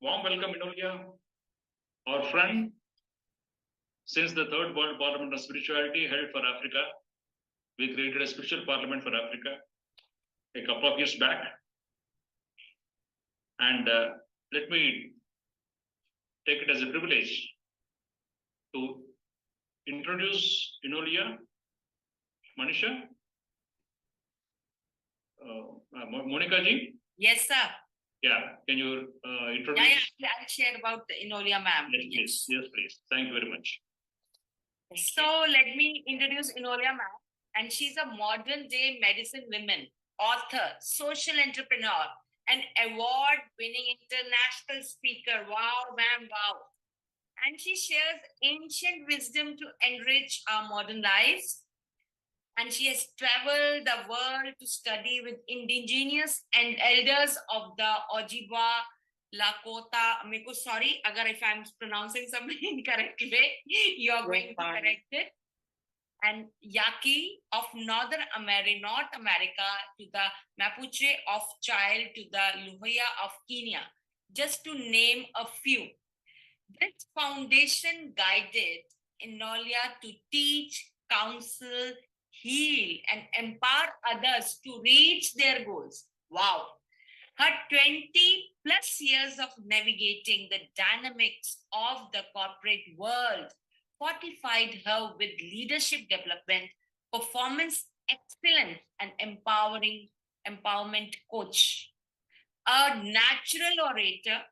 Warm welcome, Enolia, our friend. Since the Third World Parliament of Spirituality held for Africa, we created a spiritual parliament for Africa a couple of years back. And let me take it as a privilege to introduce Enolia, Manisha, Monica ji. Yes, sir. Yeah, can you introduce? Yeah, I'll share about the Enolia, ma'am. Yes, please. Yes, please. Thank you very much. So let me introduce Enolia, ma'am. And she's a modern day medicine woman, author, social entrepreneur, and award-winning international speaker. Wow, ma'am, wow. And she shares ancient wisdom to enrich our modern lives. And she has traveled the world to study with indigenous and elders of the Ojibwa Lakota. Sorry, if I'm pronouncing something incorrectly, you are going to correct it. And Yaqui of North America to the Mapuche of Chile to the Luhya of Kenya, just to name a few. This foundation guided Enolia to teach, counsel, heal, and empower others to reach their goals. Wow. Her 20 plus years of navigating the dynamics of the corporate world fortified her with leadership development, performance excellence, and empowerment coach. A natural orator,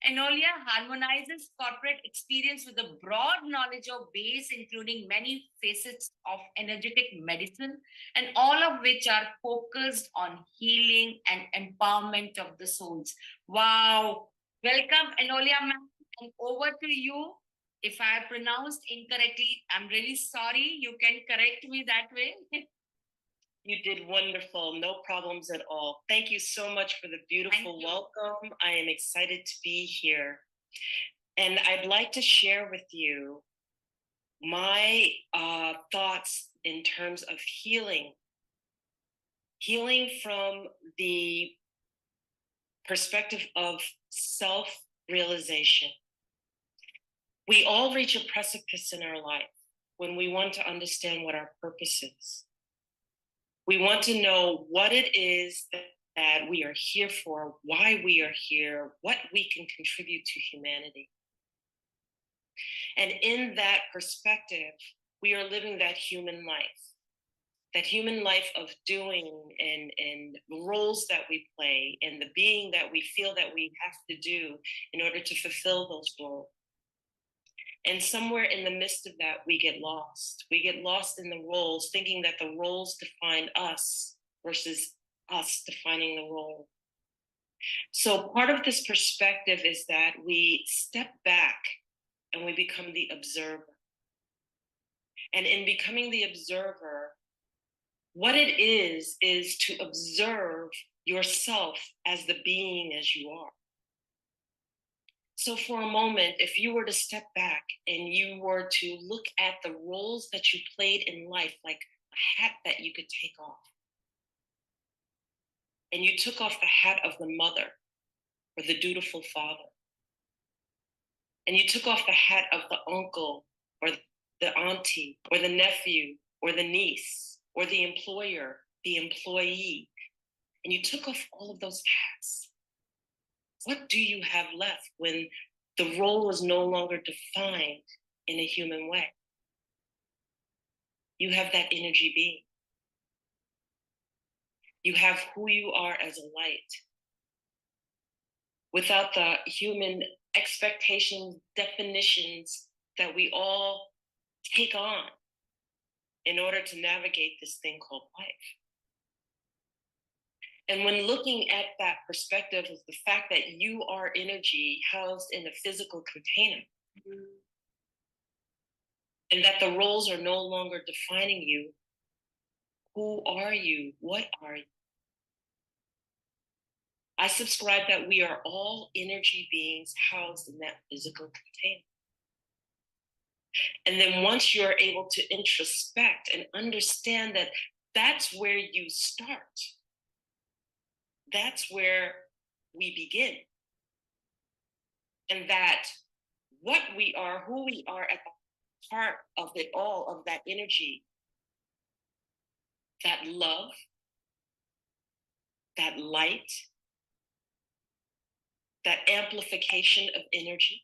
Enolia harmonizes corporate experience with a broad knowledge of base, including many facets of energetic medicine, and all of which are focused on healing and empowerment of the souls. Wow. Welcome, Enolia, ma'am. And over to you. If I pronounced incorrectly, I'm really sorry. You can correct me that way. You did wonderful. No problems at all. Thank you so much for the beautiful welcome. I am excited to be here. And I'd like to share with you my thoughts in terms of healing. Healing from the perspective of self-realization. We all reach a precipice in our life when we want to understand what our purpose is. We want to know what it is that we are here for, why we are here, what we can contribute to humanity. And in that perspective, we are living that human life of doing and the roles that we play and the being that we feel that we have to do in order to fulfill those roles. And somewhere in the midst of that, we get lost. We get lost in the roles, thinking that the roles define us versus us defining the role. So part of this perspective is that we step back and we become the observer. And in becoming the observer, what it is to observe yourself as the being as you are. So for a moment, if you were to step back and you were to look at the roles that you played in life, like a hat that you could take off, and you took off the hat of the mother or the dutiful father, and you took off the hat of the uncle or the auntie or the nephew or the niece or the employer, the employee, and you took off all of those hats, what do you have left when the role is no longer defined in a human way? You have that energy being. You have who you are as a light. Without the human expectations, definitions that we all take on in order to navigate this thing called life. And when looking at that perspective of the fact that you are energy housed in a physical container, and that the roles are no longer defining you, who are you? What are you? I subscribe that we are all energy beings housed in that physical container. And then once you're able to introspect and understand that that's where you start, that's where we begin. And that what we are, who we are at the heart of it all, of that energy, that love, that light, that amplification of energy,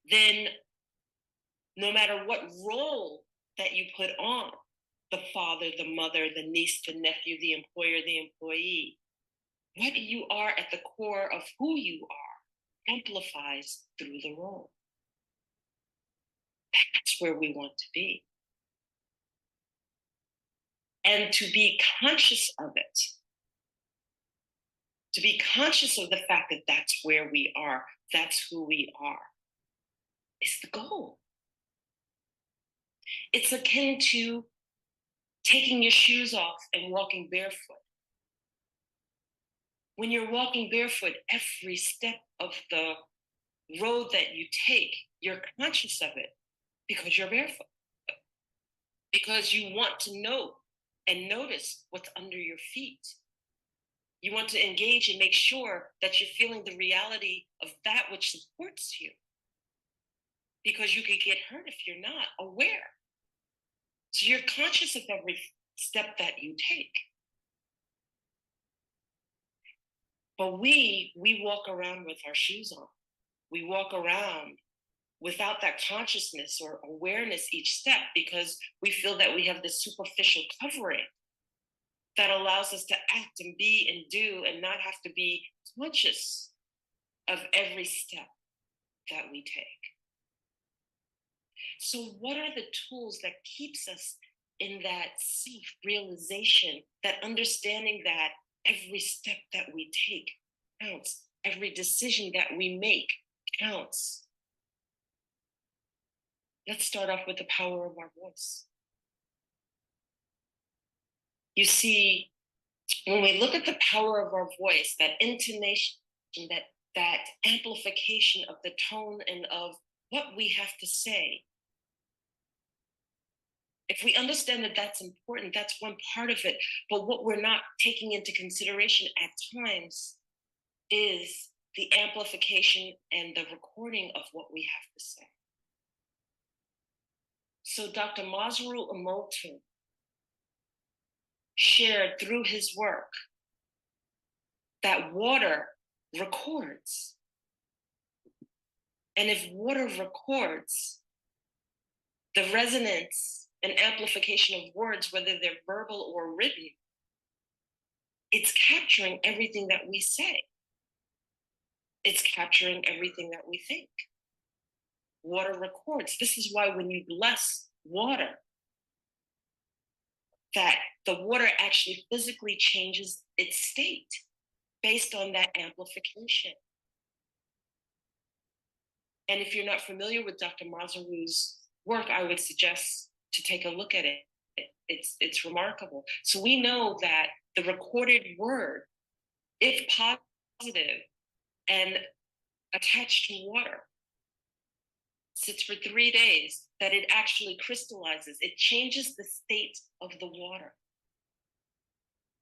then no matter what role that you put on, the father, the mother, the niece, the nephew, the employer, the employee, what you are at the core of who you are amplifies through the role. That's where we want to be. And to be conscious of it, to be conscious of the fact that that's where we are, that's who we are, is the goal. It's akin to taking your shoes off and walking barefoot. When you're walking barefoot, every step of the road that you take, you're conscious of it because you're barefoot. Because you want to know and notice what's under your feet. You want to engage and make sure that you're feeling the reality of that which supports you. Because you could get hurt if you're not aware. So you're conscious of every step that you take. But we walk around with our shoes on. We walk around without that consciousness or awareness each step because we feel that we have this superficial covering that allows us to act and be and do and not have to be conscious of every step that we take. So what are the tools that keeps us in that self-realization, that understanding that every step that we take counts, every decision that we make counts? Let's start off with the power of our voice. You see, when we look at the power of our voice, that intonation, that amplification of the tone and of what we have to say, if we understand that that's important, that's one part of it. But what we're not taking into consideration at times is the amplification and the recording of what we have to say. So Dr. Masaru Emoto shared through his work that water records. And if water records, the resonance and amplification of words, whether they're verbal or written, it's capturing everything that we say. It's capturing everything that we think. Water records. This is why when you bless water, that the water actually physically changes its state based on that amplification. And if you're not familiar with Dr. Masaru's work, I would suggest to take a look at it. It's remarkable. So we know that the recorded word, if positive and attached to water, sits for 3 days, that it actually crystallizes. It changes the state of the water.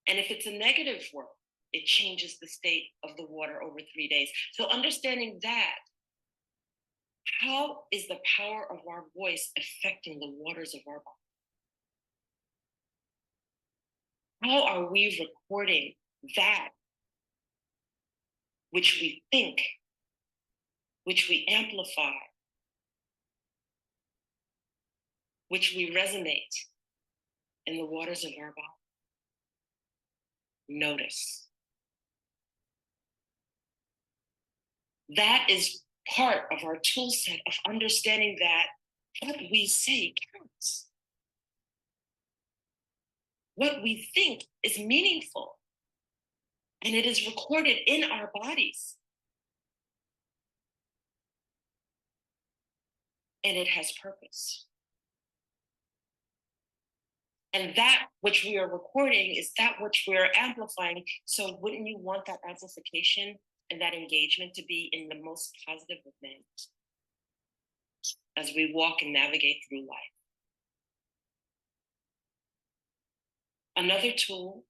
And if it's a negative word, it changes the state of the water over 3 days. So understanding that, how is the power of our voice affecting the waters of our body? How are we recording that which we think, which we amplify, which we resonate in the waters of our body? Notice. That is part of our tool set of understanding that what we say counts. What we think is meaningful, and it is recorded in our bodies. And it has purpose. And that which we are recording is that which we are amplifying. So wouldn't you want that amplification and that engagement to be in the most positive of manners as we walk and navigate through life? Another tool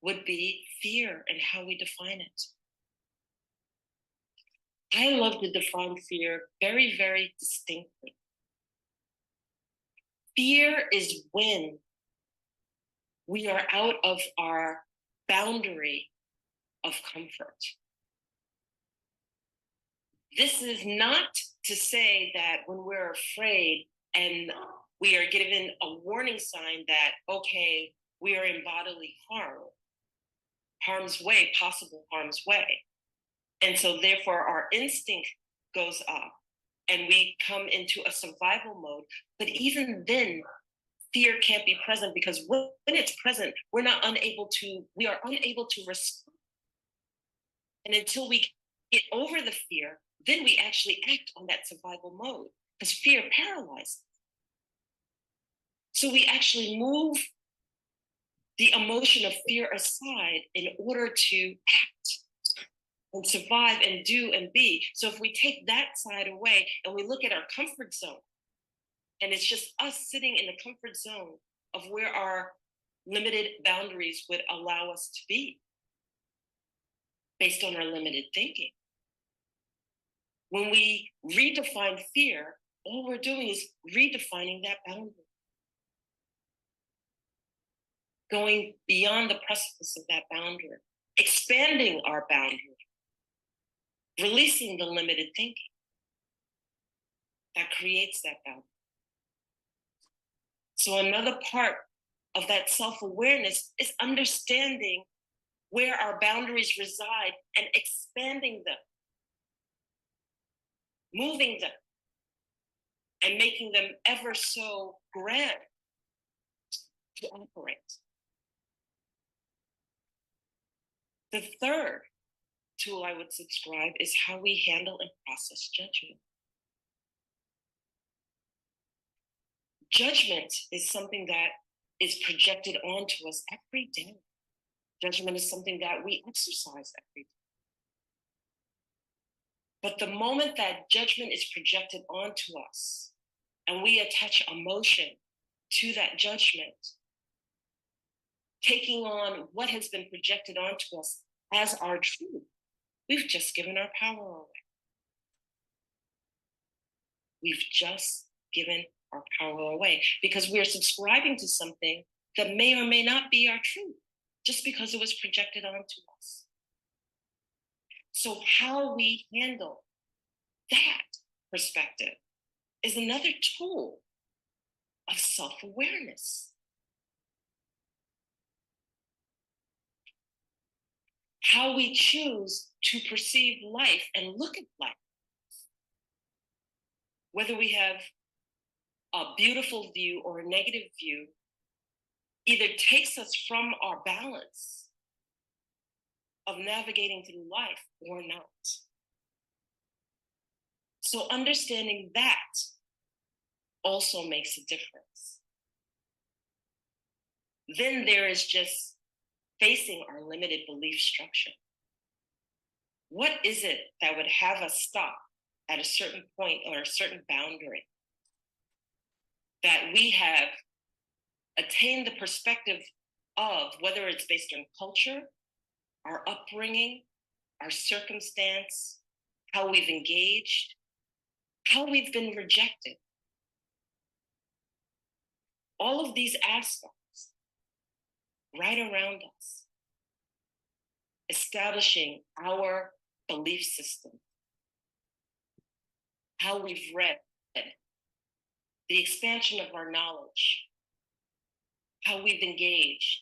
would be fear and how we define it. I love to define fear very, very distinctly. Fear is when we are out of our boundary of comfort. This is not to say that when we're afraid and we are given a warning sign that, okay, we are in bodily harm's way, possible harm's way. And so therefore our instinct goes up and we come into a survival mode. But even then, fear can't be present because when it's present, we are unable to respond. And until we get over the fear, then we actually act on that survival mode because fear paralyzes. So we actually move the emotion of fear aside in order to act and survive and do and be. So if we take that side away and we look at our comfort zone, and it's just us sitting in the comfort zone of where our limited boundaries would allow us to be based on our limited thinking. When we redefine fear, all we're doing is redefining that boundary. Going beyond the precipice of that boundary, expanding our boundary, releasing the limited thinking that creates that boundary. So another part of that self-awareness is understanding where our boundaries reside and expanding them, moving them, and making them ever so grand to operate. The third tool I would subscribe is how we handle and process judgment. Judgment is something that is projected onto us every day. Judgment is something that we exercise every day. But the moment that judgment is projected onto us and we attach emotion to that judgment, taking on what has been projected onto us as our truth, we've just given our power away. We've just given our power away because we're subscribing to something that may or may not be our truth just because it was projected onto us. So how we handle that perspective is another tool of self-awareness. How we choose to perceive life and look at life. Whether we have a beautiful view or a negative view, either takes us from our balance of navigating through life or not. So understanding that also makes a difference. Then there is just facing our limited belief structure. What is it that would have us stop at a certain point or a certain boundary that we have attained the perspective of, whether it's based on culture, our upbringing, our circumstance, how we've engaged, how we've been rejected. All of these aspects right around us, establishing our belief system, how we've read, the expansion of our knowledge, how we've engaged,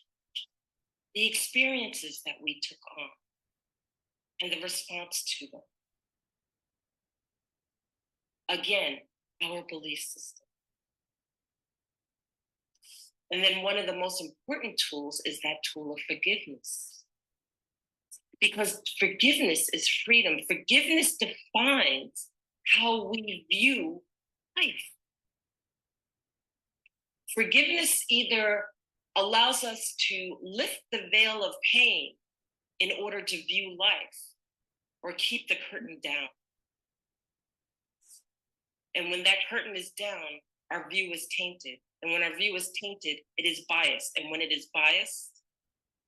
the experiences that we took on, and the response to them. Again, our belief system. And then one of the most important tools is that tool of forgiveness. Because forgiveness is freedom. Forgiveness defines how we view life. Forgiveness either allows us to lift the veil of pain in order to view life, or keep the curtain down. And when that curtain is down, our view is tainted. And when our view is tainted, it is biased. And when it is biased,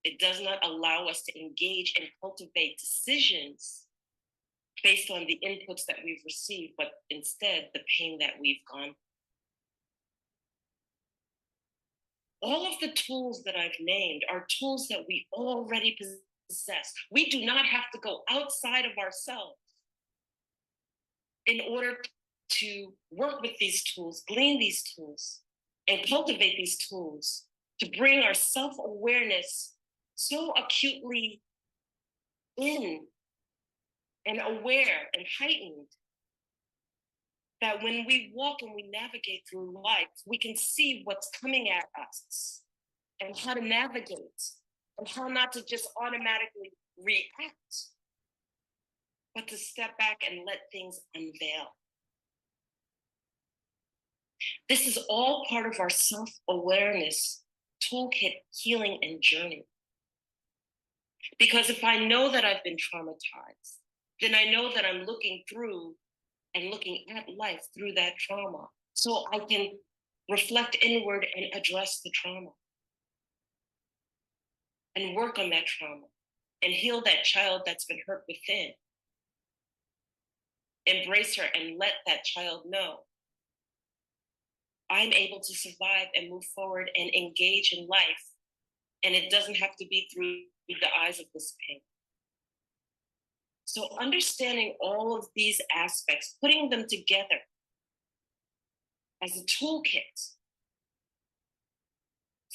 it does not allow us to engage and cultivate decisions based on the inputs that we've received, but instead the pain that we've gone. All of the tools that I've named are tools that we already possess. We do not have to go outside of ourselves in order to work with these tools, glean these tools, and cultivate these tools to bring our self-awareness so acutely in and aware and heightened that when we walk and we navigate through life, we can see what's coming at us and how to navigate and how not to just automatically react, but to step back and let things unveil. This is all part of our self-awareness toolkit, healing, and journey. Because if I know that I've been traumatized, then I know that I'm looking through and looking at life through that trauma. So I can reflect inward and address the trauma and work on that trauma and heal that child that's been hurt within. Embrace her and let that child know I'm able to survive and move forward and engage in life. And it doesn't have to be through the eyes of this pain. So understanding all of these aspects, putting them together as a toolkit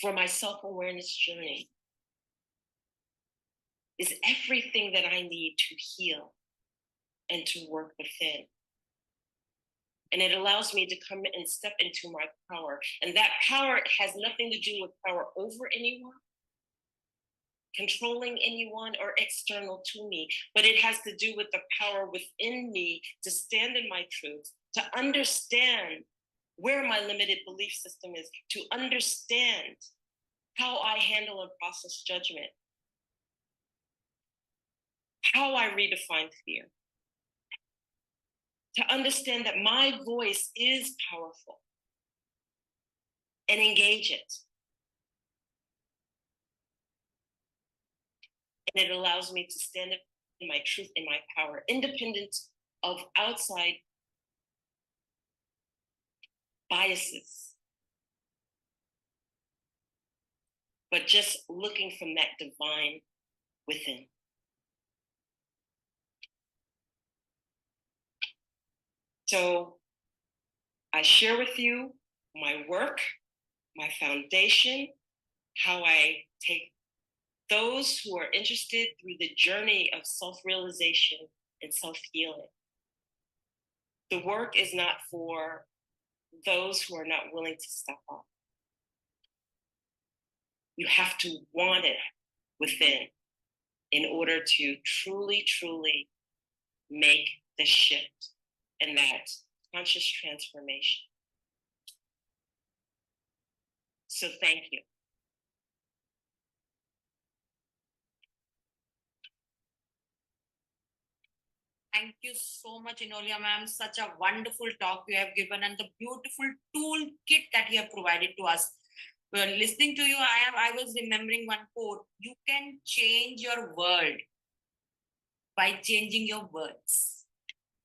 for my self-awareness journey is everything that I need to heal and to work within. And it allows me to come and step into my power. And that power has nothing to do with power over anyone, controlling anyone, or external to me, but it has to do with the power within me to stand in my truth, to understand where my limited belief system is, to understand how I handle and process judgment, how I redefine fear, to understand that my voice is powerful and engage it. And it allows me to stand up in my truth, in my power, independent of outside biases, but just looking from that divine within. So I share with you my work, my foundation, how I take those who are interested through the journey of self-realization and self-healing. The work is not for those who are not willing to step up. You have to want it within in order to truly, truly make the shift and that conscious transformation. So thank you. Thank you so much, Enolia ma'am. Such a wonderful talk you have given and the beautiful toolkit that you have provided to us. Well, listening to you, I was remembering one quote. You can change your world by changing your words.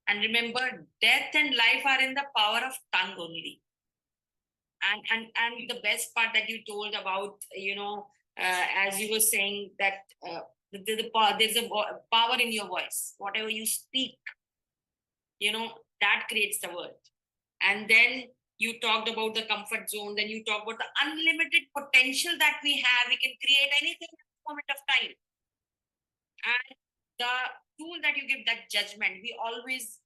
And remember, death and life are in the power of tongue only. And the best part that you told about, as you were saying that there's a power in your voice. Whatever you speak, that creates the world. And then you talked about the comfort zone. Then you talked about the unlimited potential that we have. We can create anything at the moment of time. And the tool that you give, that judgment, we always,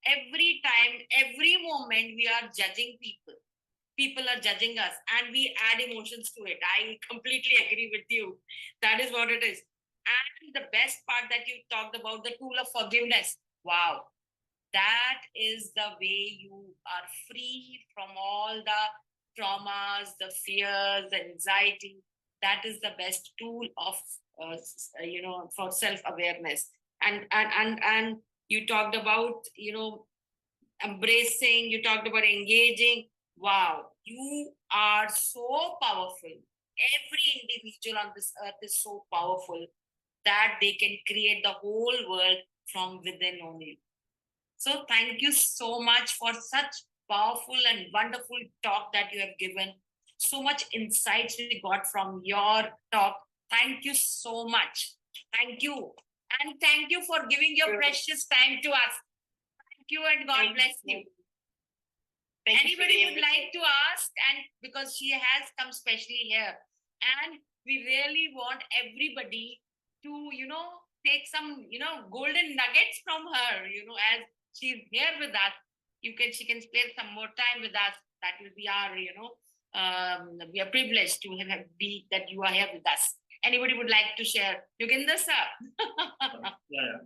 every time, every moment, we are judging people. People are judging us and we add emotions to it. I completely agree with you. That is what it is. And the best part that you talked about, the tool of forgiveness. Wow. That is the way you are free from all the traumas, the fears, the anxiety. That is the best tool of, for self-awareness. And you talked about, embracing, you talked about engaging. Wow, you are so powerful. Every individual on this earth is so powerful that they can create the whole world from within only. So thank you so much for such powerful and wonderful talk that you have given. So much insights we got from your talk. Thank you so much. Thank you. And thank you for giving your precious time to us. Thank you and God bless you. Anybody would like to ask, and because she has come specially here, and we really want everybody to, take some, golden nuggets from her, as she's here with us. She can spare some more time with us. That will be our, we are privileged to that you are here with us. Anybody would like to share? Yogendra sir. Yeah.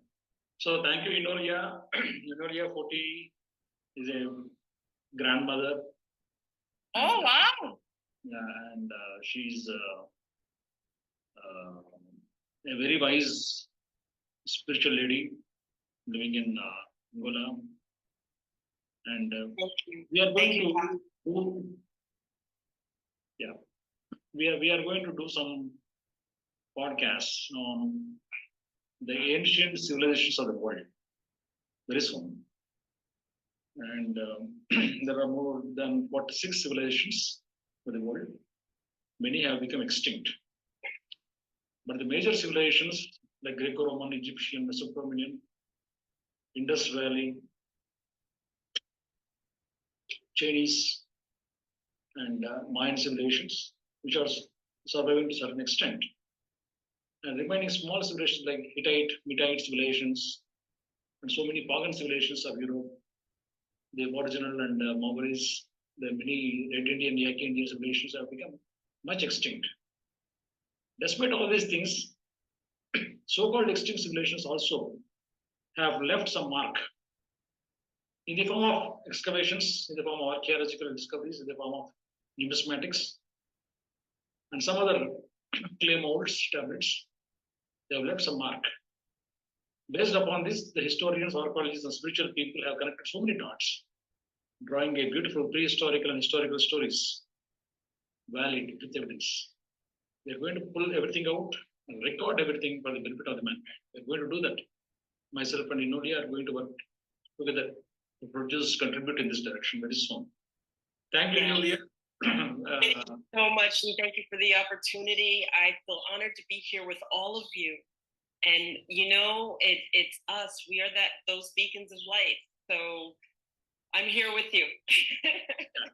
So thank you, Enolia. Enolia Foti is a grandmother. Oh, wow. Yeah, and she's a very wise spiritual lady living in Angola. And we are going to do, yeah, we are going to do some podcasts on the ancient civilizations of the world very soon. And there are more than 46 civilizations in the world. Many have become extinct. But the major civilizations like Greco-Roman, Egyptian, Mesopotamian, Indus Valley, Chinese, and Mayan civilizations, which are surviving to a certain extent. And remaining small civilizations like Hittite, Mettite civilizations, and so many pagan civilizations of Europe, the Aboriginal and Maoris, the many Red Indian, Yaqui Indian civilizations have become much extinct. Despite all these things, so-called extinct civilizations also have left some mark in the form of excavations, in the form of archaeological discoveries, in the form of numismatics, and some other clay molds, tablets. They have left some mark. Based upon this, the historians, archaeologists, and spiritual people have connected so many dots, drawing a beautiful prehistorical and historical stories, valid with evidence. They're going to pull everything out and record everything for the benefit of the mankind. They're going to do that. Myself and Enolia are going to work together to produce, contribute in this direction very soon. Thank you, Enolia. Thank you so much, and thank you for the opportunity. I feel honored to be here with all of you. And it's us. We are those beacons of light. So I'm here with you.